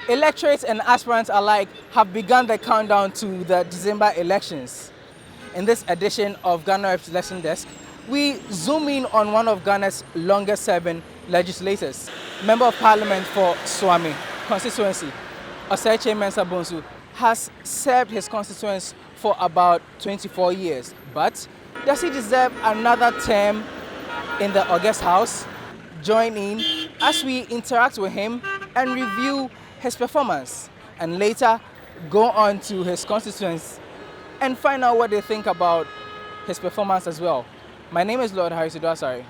Electorates and aspirants alike have begun the countdown to the December elections. In this edition of Ghana Rep's Election Desk, we zoom in on one of Ghana's longest-serving legislators, Member of Parliament for Suame Constituency, Osei Kyei-Mensah-Bonsu, has served his constituents for about 24 years. But does he deserve another term in the August House? Join in as we interact with him and review his performance, and later go on to his constituents and find out what they think about his performance as well. My name is Lord Harris Idwasari.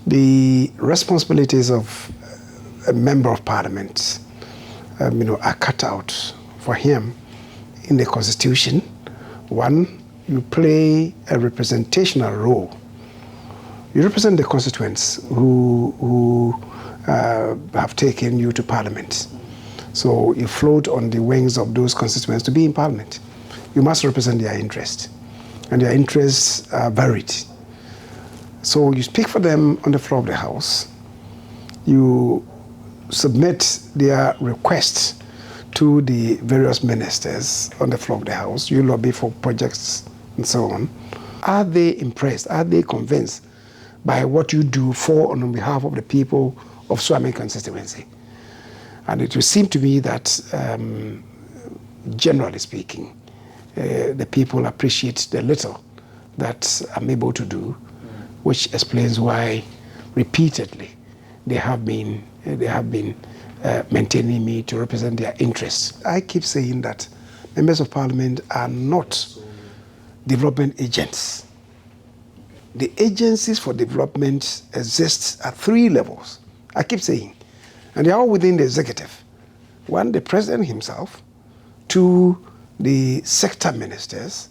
The responsibilities of a member of parliament are cut out for him in the constitution. One, you play a representational role. You represent the constituents who have taken you to parliament. So you float on the wings of those constituents to be in parliament. You must represent their interests, and their interests are varied. So you speak for them on the floor of the House. You submit their requests to the various ministers on the floor of the House. You lobby for projects and so on. Are they impressed? Are they convinced by what you do for and on behalf of the people of Suame Constituency? And it would seem to me that, generally speaking, the people appreciate the little that I'm able to do, which explains why repeatedly they have been maintaining me to represent their interests. I keep saying that members of parliament are not development agents. The agencies for development exist at 3 levels. I keep saying, and they are all within the executive. 1, the president himself. 2, the sector ministers.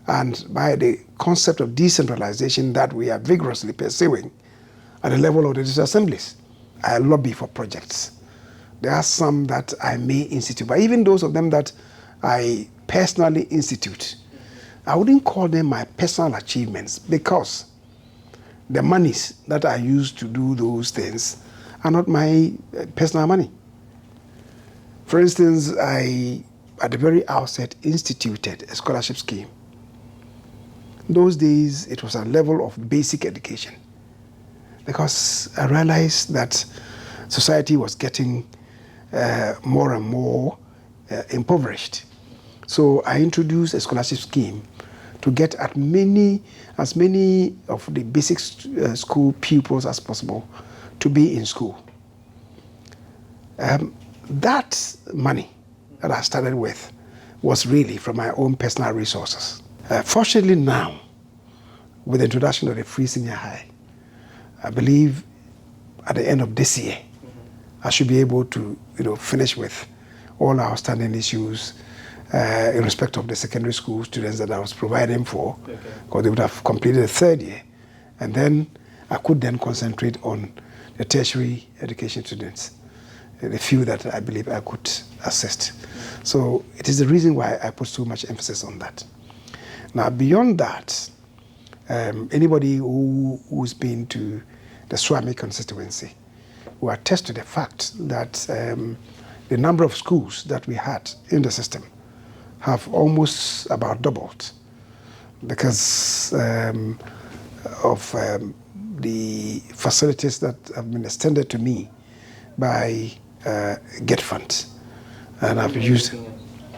And by the concept of decentralization that we are vigorously pursuing at the level of the district assemblies, I lobby for projects. There are some that I may institute, but even those of them that I personally institute, I wouldn't call them my personal achievements, because the monies that I use to do those things are not my personal money. For instance, I, at the very outset, instituted a scholarship scheme. In those days, it was a level of basic education, because I realized that society was getting more and more impoverished. So I introduced a scholarship scheme to get as many of the basic school pupils as possible to be in school. That money that I started with was really from my own personal resources. Fortunately now, with the introduction of the free senior high, I believe at the end of this year, I should be able to finish with all our outstanding issues in respect of the secondary school students that I was providing for, because they would have completed the 3rd year. And then I could then concentrate on the tertiary education students, the few that I believe I could assist. So it is the reason why I put so much emphasis on that. Now, beyond that, anybody who's been to the Suame constituency will attest to the fact that the number of schools that we had in the system have almost about doubled, because of the facilities that have been extended to me by GET funds. And I've used...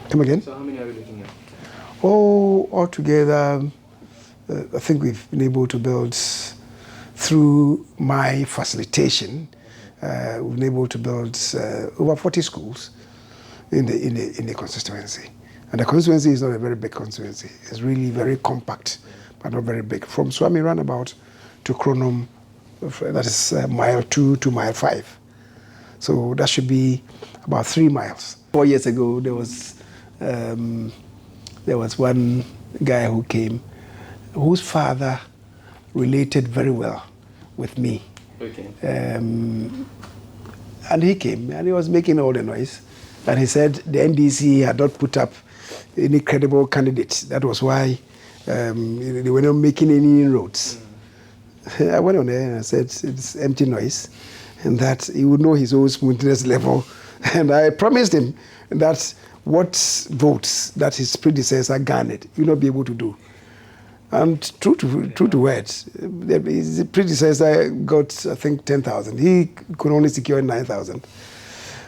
Come again? So how many are we looking at? Oh, altogether, I think we've been able to build, through my facilitation, we've been able to build over 40 schools in the constituency. And the constituency is not a very big constituency. It's really very compact, but not very big. From Suame roundabout to Kronom, that is mile 2 to mile 5. So that should be about 3 miles. 4 years ago, there was one guy who came, whose father related very well with me. Okay. And he came, and he was making all the noise. And he said the NDC had not put up any credible candidates. That was why they were not making any inroads. I went on there and I said, it's empty noise. and that he would know his own smoothness level. And I promised him that what votes that his predecessor garnered, he will not be able to do. And true to words, his predecessor got, I think, 10,000. He could only secure 9,000.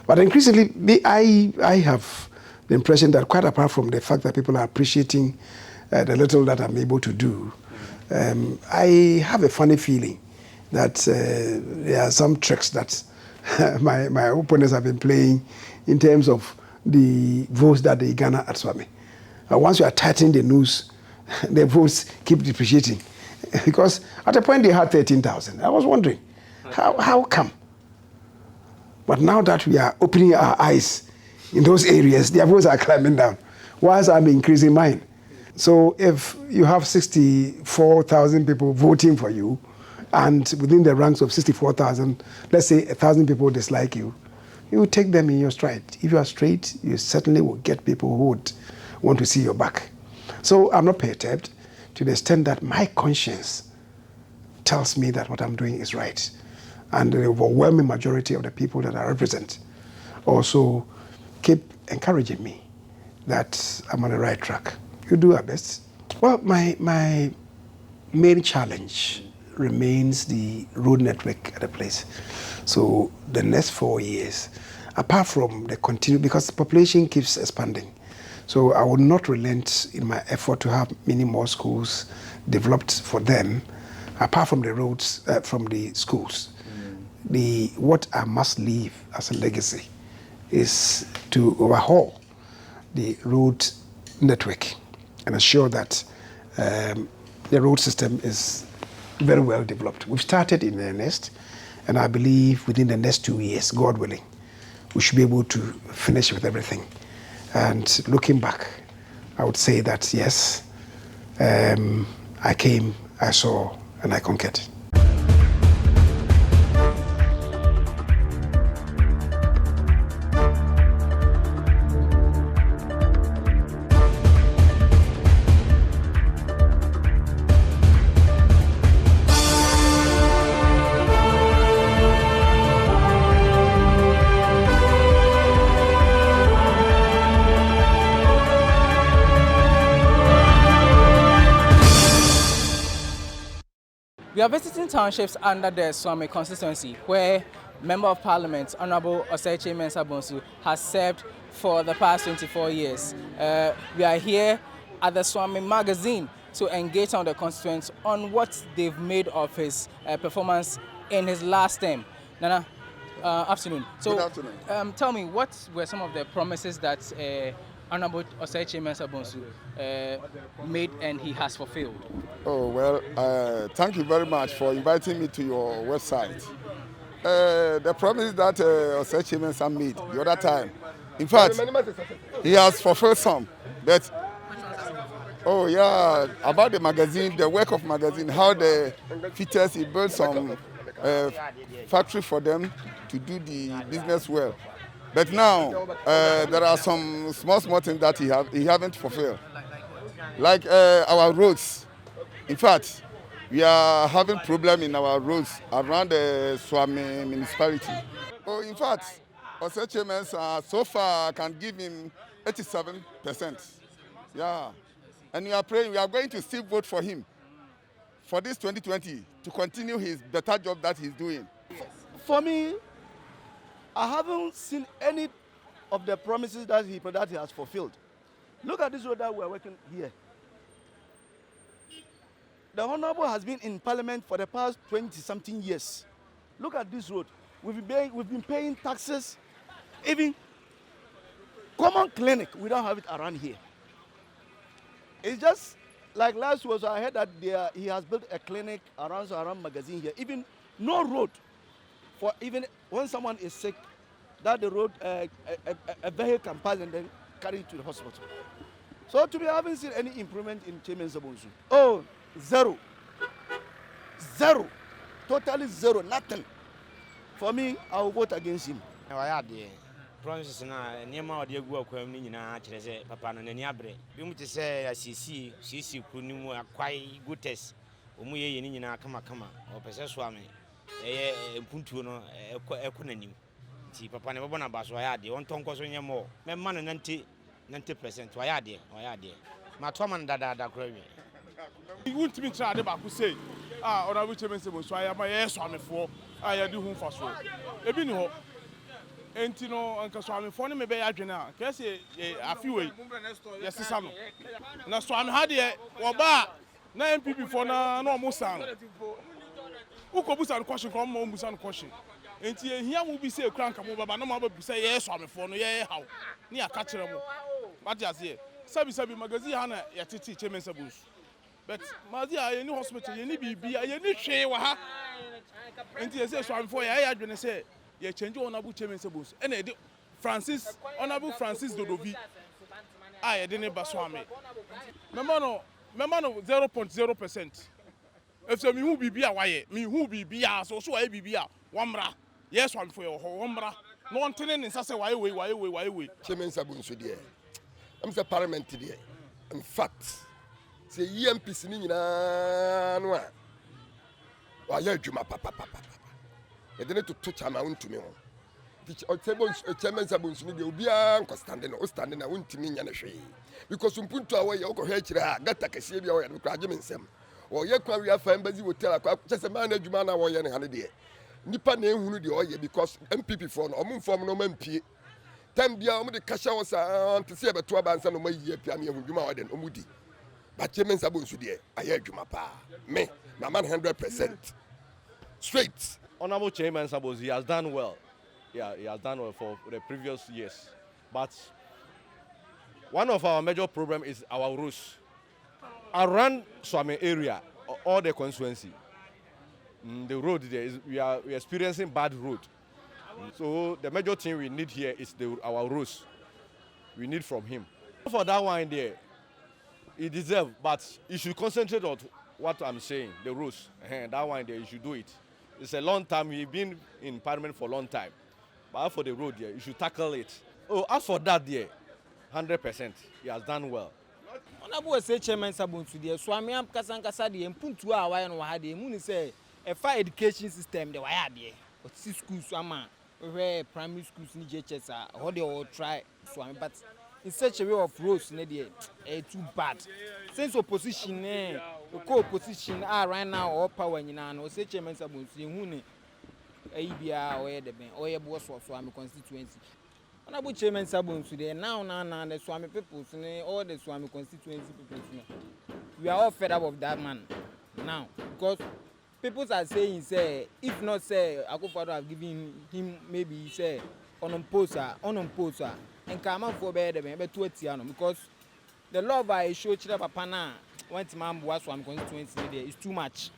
But increasingly, I have the impression that quite apart from the fact that people are appreciating the little that I'm able to do, I have a funny feeling that there are some tricks that my opponents have been playing in terms of the votes that they garner at Suame. Once you are tightening the noose, the votes keep depreciating. Because at a point they had 13,000. I was wondering, how come? But now that we are opening our eyes in those areas, their votes are climbing down, whilst I'm increasing mine. So if you have 64,000 people voting for you, and within the ranks of 64,000, let's say 1,000 people dislike you, you will take them in your stride. If you are straight, you certainly will get people who would want to see your back. So I'm not perturbed to the extent that my conscience tells me that what I'm doing is right. And the overwhelming majority of the people that I represent also keep encouraging me that I'm on the right track. You do our best. Well, my main challenge remains the road network at the place. So the next 4 years, apart from the continued, because the population keeps expanding, so I will not relent in my effort to have many more schools developed for them, apart from the roads, from the schools. What I must leave as a legacy is to overhaul the road network and ensure that the road system is very well developed. We've started in earnest, and I believe within the next 2 years, God willing, we should be able to finish with everything. And looking back, I would say that yes, I came, I saw, and I conquered. We are visiting townships under the Suame Constituency, where Member of Parliament, Honorable Osei Kyei-Mensah-Bonsu, has served for the past 24 years. We are here at the Suame magazine to engage on the constituents on what they've made of his performance in his last term. Nana, afternoon. So, good afternoon. Tell me, what were some of the promises that Honorable Osei Kyei-Mensah-Bonsu made and he has fulfilled? Oh, well, thank you very much for inviting me to your website. The promise that Osei Kyei-Mensah made the other time, in fact, he has fulfilled some. But, oh yeah, about the magazine, the work of magazine, how the fitters, he built some factory for them to do the business well. But now, there are some small things that he haven't fulfilled. Like our roads. In fact, we are having problem in our roads around the Suame municipality. Oh, in fact, Osei Kyei-Mensah so far can give him 87%. Yeah. And we are praying, we are going to still vote for him for this 2020 to continue his better job that he's doing. For me, I haven't seen any of the promises that he has fulfilled. Look at this road that we're working here. The Honorable has been in Parliament for the past 20-something years. Look at this road. We've been paying taxes. Even common clinic, we don't have it around here. It's just like last year, I heard that he has built a clinic around magazine here. Even no road for even when someone is sick, that the road a vehicle can pass and then carry it to the hospital. So to me, I haven't seen any improvement in Kyei-Mensah-Bonsu. Oh, zero, totally zero, nothing. For me, I will vote against him. Promises na niema ode agu akwam ni nyina kire se papa no nani abre bi mu te se asisi kru ni mu akwai gutes omu ye ni nyina kama o pese Suame mpuntuo no ekɔ nanim nti papa ne bɛbɔ na ba so ayɛ ade on tonko so nyɛ mo me ma no 90% ayɛ ade ma to ma no dada kora wi wuntimi tra ade ba ko sei Honorable Kyei-Mensah-Bonsu ayɛ ma yɛ Suamefo ayɛ de hu fa so ebi ni hɔ enti no anka Suamefo ne me bɛ yɛ adwene a kɛse afi wei yɛ sesa no na Suame ha de wo ba na MPP fo na ɔmo san uko busa no question ko mo busa no question enti ehia mo bi se kura nka mo baba na mo ba busa yɛ Suamefo no yɛ haw ne aka kyerɛ mo what you say sabi magazine ha na yɛ tete Kyei-Mensah-Bonsu but mazi a yɛni hospital yɛni bibia yɛni hwee wa ha enti yɛ se Suamefo yɛ adwene se yɛ change Honorable Kyei-Mensah-Bonsu ɛna yɛ Honorable Francis Dodovi a yɛde ne ba Suame member no 0.0%. If so, me who be a why, me who be a so I be a wamra. Yes, one for your wamra. No one telling in such a why. Kyei-Mensah-Bonsu dear. I'm the parliament today. In fact, say EMP singing no. Why you my papa. You didn't to touch a mount to me. Kyei-Mensah-Bonsu will be standing a won't mean any shade. Because you put away your head, got a cassia and graduate sem. Or your career family will tell a just a man, you man, or any holiday. Nipa name who the oil because MPP phone or moon from no MP. Time beyond the cash was to see about 2 bands and my year piano with Juma and Omudi. But Kyei-Mensah-Bonsu dear, I heard you, my pa. Me, my man 100%. Straight. Honorable Kyei-Mensah-Bonsu, he has done well. Yeah, he has done well for the previous years. But one of our major problems is our roads. Around Suame area, all the constituency, the road there we're experiencing bad road. So the major thing we need here is our roads. We need from him. For that one there, he deserves, but he should concentrate on what I'm saying, the roads. That one there, you should do it. It's a long time. We've been in parliament for a long time. But for the road there, you should tackle it. Oh, as for that there, 100%, he has done well. Honorable Osei Kyei-Mensah-Bonsu de Suame am kasankasa de mpuntu a wa no ha de mu ni say e fa education system de wa ya de o si schools ama where primary schools ni JHS a ho de o try Suame but in such a way of roads ne de too bad since opposition co-opposition are right now all power nyina no Osei Kyei-Mensah-Bonsu hu ni ayi bia o ye de ben o ye bo so Suame Constituency. Honorable Kyei-Mensah-Bonsu there now the Suame people, all the Suame Constituency people, we are all fed up of that man now because people are saying say if not say Akufo-Addo have given him maybe say unopposed and come out for better because the law by show chira papa na want man bo Suame Constituency there is too much.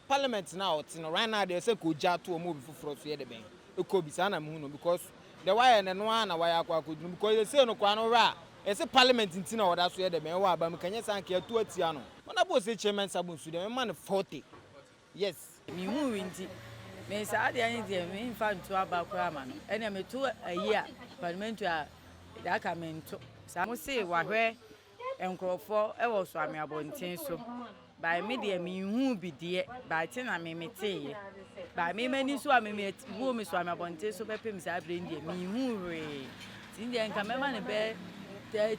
Parliament now right now they say ko ja to omo before so here the ben e ko bi sana mu because the why and no one why akwa kodum because they say no kwa no ra e say parliament ntina oda so ye de men wa ba me kanya san ke to atia no Honorable Osei Kyei-Mensah-Bonsu de man 40 yes me hu winti me sa ade ani de me infa nto aba kura ma no ene me to ayi a parliament a da ka me nto sa mo say wa hwe enkrofo e wo so ame abonten so by media me hu bi de by tin na me meteye by me mani so ame me wo me so ame abonten so be pem sa brand de me hu re tin de nka me ma ne be 30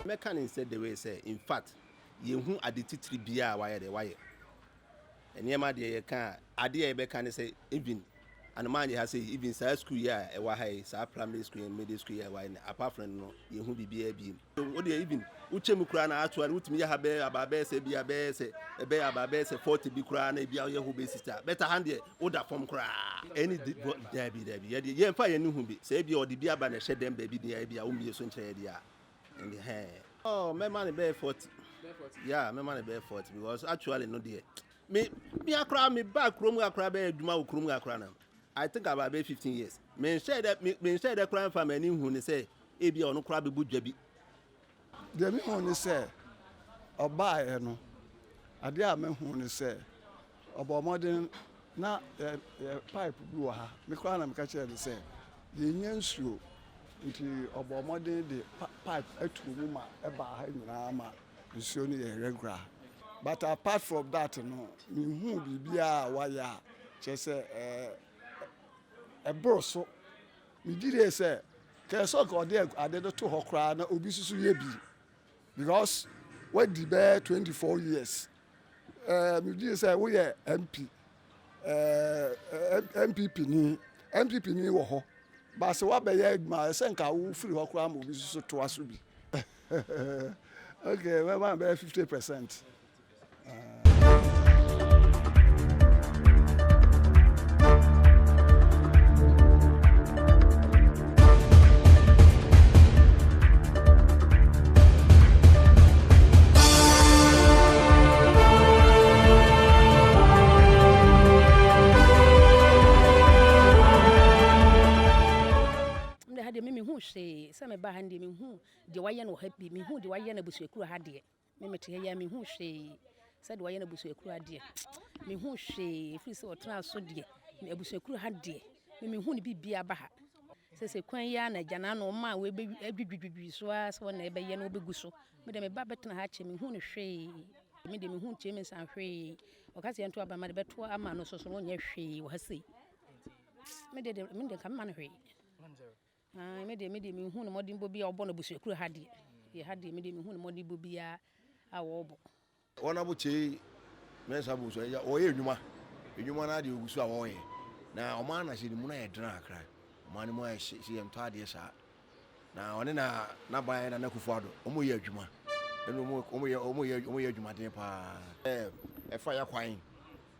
Mechanic said the way say in fact you who are the titri bia wire the wire and yema de can idea be can say even and man has say even sa school ya e wa high sa primary school and middle school ya wire apart from no you who be bi so what dey even uchem kura na atuan utimi ya habe ababe say bia be say e be ababe say 40 bi kura na bia ye who be sister better hand there order form kura any there be ye fa ye ni hu bi say bia odi bia ba na hye dem baby dey bia wo mi so nkyere dia in the hair. Oh, my money bear 40. Yeah, my money bear 40 because actually no dear. Me akra me back room akra be duma ukrum akra na. I think about 15 years. Me share that crime from any who ne say e bia ono kra be budwa bi. The me who ne say oba e no. Ade a me who ne say oba modern na pipe bi wɔ ha me kora na meka kyerɛ no sɛ yɛnya nsuo nti ɔbɔ mmɔden de pipe atu mu ma ɛbaa ha nyinaa ma nsuo no yɛ regular. But apart from that no mehu biribiaa wayɛ a kyerɛ sɛ ɛboro so megye sɛ kɛɛ sɛ ɔka ɔde ade no to hɔ koraa na obi susu yɛ bi because wadi bɛɛ 24 years megye sɛ woyɛ MP MPP ni wɔ hɔ baase wabɛyɛ adwuma sɛ nka wo firi hɔ koraa ma obi susu toa so bi okay mɛma bɛyɛ 50%. Sɛ meba ha deɛ mehu deɛ wayɛ no happy mehu deɛ wayɛ no abusuakuru ha deɛ memete yɛ mehu hwee sɛ deɛ wayɛ no abusuakuru ha deɛ mehu hwee ɛfiri sɛ ɔtena so deɛ abusuakuru ha deɛ mehu ne bibia ba ha sɛ kwan yi a na agya no ma wɔbɛdwidwidwi so a sɛ wɔna ɛbɛyɛ no wɔbɛgu so mede meba bɛtena ha kyɛ mehu no hwee mede mehu Kyei-Mensah hwee ɔka sɛ yɛnto aba ma de bɛto ama no so so no nyɛ hwee wɔ ha sei mede ka mema no hwee mede mehu no mmɔden bɔ bi a ɔbɔ no abusuakuru ha deɛ yɛ ha deɛ mede mehu no mmɔden bɔ bi a wɔbɔ Honorable Kyei-Mensah-Bonsu ɔyɛ adwuma no adeɛ ɔgu so a wɔyɛ na ɔma na hyɛ ne mu no yɛ dena akra ɔma no mu hyɛ yɛmtɔ adeɛ saa na ɔne na naban na Nakufo-Addo ɔmo yɛ adwuma ɛno ɔmo yɛ adwumaden paa ɛfa yɛ kwan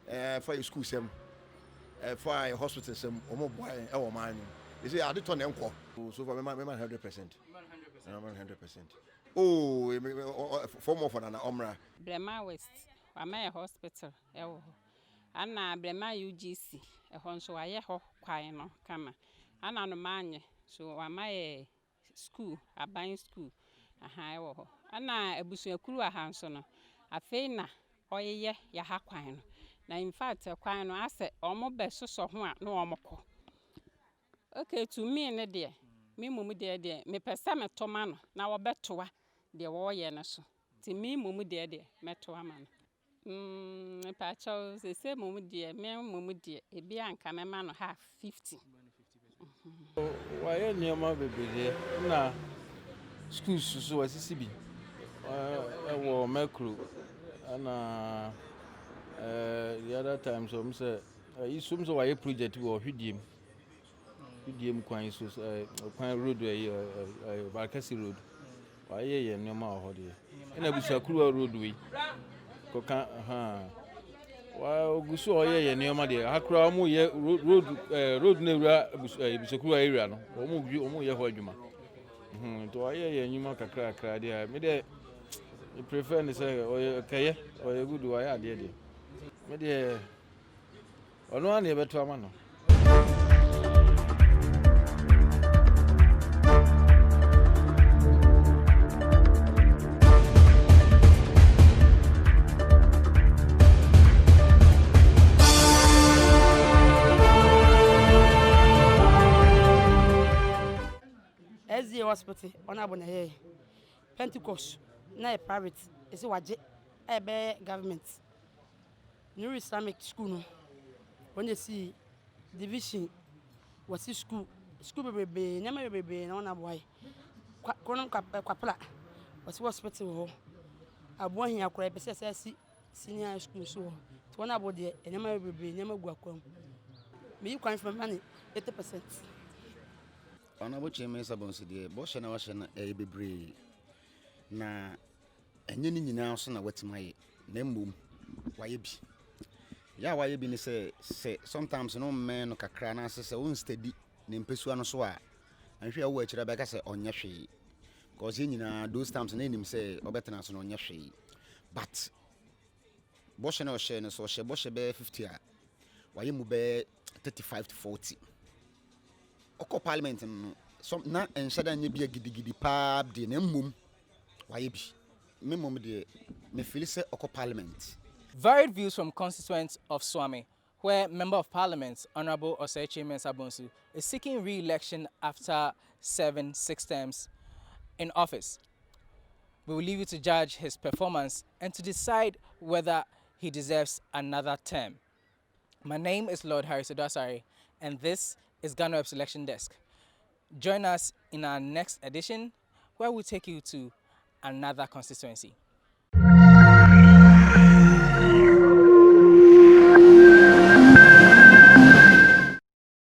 ɛfa yɛ school sɛm ɛfa yɛ hospital sɛm ɔmo boa ɛwɔ man no. You see, I did turn enko. So for me, 100%. 100%. Oh, for more for an Omra. Brema West, Wamaya Hospital, Anna Brema UGC, a honso I ho quino, kama. Anna no manye, so Wamaya school, a buying school, a high ho. Anna a busuakuru a hansono, a faina, or ye, ya ha quino. Now, in fact, a quino, I said, almost best so no omoko. Okay, to me and dear, me mumu dear, me persama tomano, now a betoa, dear warrior so. To me, mumu dear, metoa man. Pacho, they say mumu dear, mumu dear, a bianca, my man half 50. Why, near my baby dear? Nah, school so as a CB. I wore macro, and the other time, some say, you some so I project or Hudim. Hudim Quine, Quine Road, Barkasi Road. Why, yeah, no more, and I was a cruel roadway. Coca, while Gusso, yeah, near my dear, Hakra, road near Busacru area, almost your Hodjuma. To I, yeah, you make a crack, idea. Maybe you prefer to say, or a kaya, or a good way, dear. Maybe or no one ever to a man. Hospital on Abonay Pentecost, na private, is what a government. New Islamic school. When you see division, was his school baby, never baby, no one boy. Colonel Capella was hospital. A boy here, I see senior school so. To one about the never baby, never go. Me you come from money 80%. Honorable Kyei-Mensah-Bonsu deɛ bɔhyɛ na wahyɛ na ɛyɛ bebree na ɛnyɛ ne nyinaa so na watumi ayɛ na mmom wayɛ bi ya wayɛ bi ne sɛ sometimes no mmɛn no kakra na sɛ wo steady ne mpɛsua no so a anhwɛ a wo akyira bɛka sɛ ɔnyɛ hwee because yɛ nyinaa those times na enim sɛ ɔbɛtena so na ɔnyɛ hwee but bɔhyɛ na ɔhyɛ no so ɔhyɛ bɔhyɛ bɛyɛ 50 a wayɛ mu bɛyɛ 35 to 40 Oko Parliament no some na enshada nye bia gidigidi pa de na mmom waye bi me mom de me feel say Oko Parliament. Varied views from constituents of Suame where Member of Parliament Honorable Osei Kyei-Mensah-Bonsu is seeking re-election after serving 6 terms in office. We will leave you to judge his performance and to decide whether he deserves another term. My name is Lord Harris Odasari, and this is Ghana Web Selection Desk. Join us in our next edition, where we'll take you to another constituency.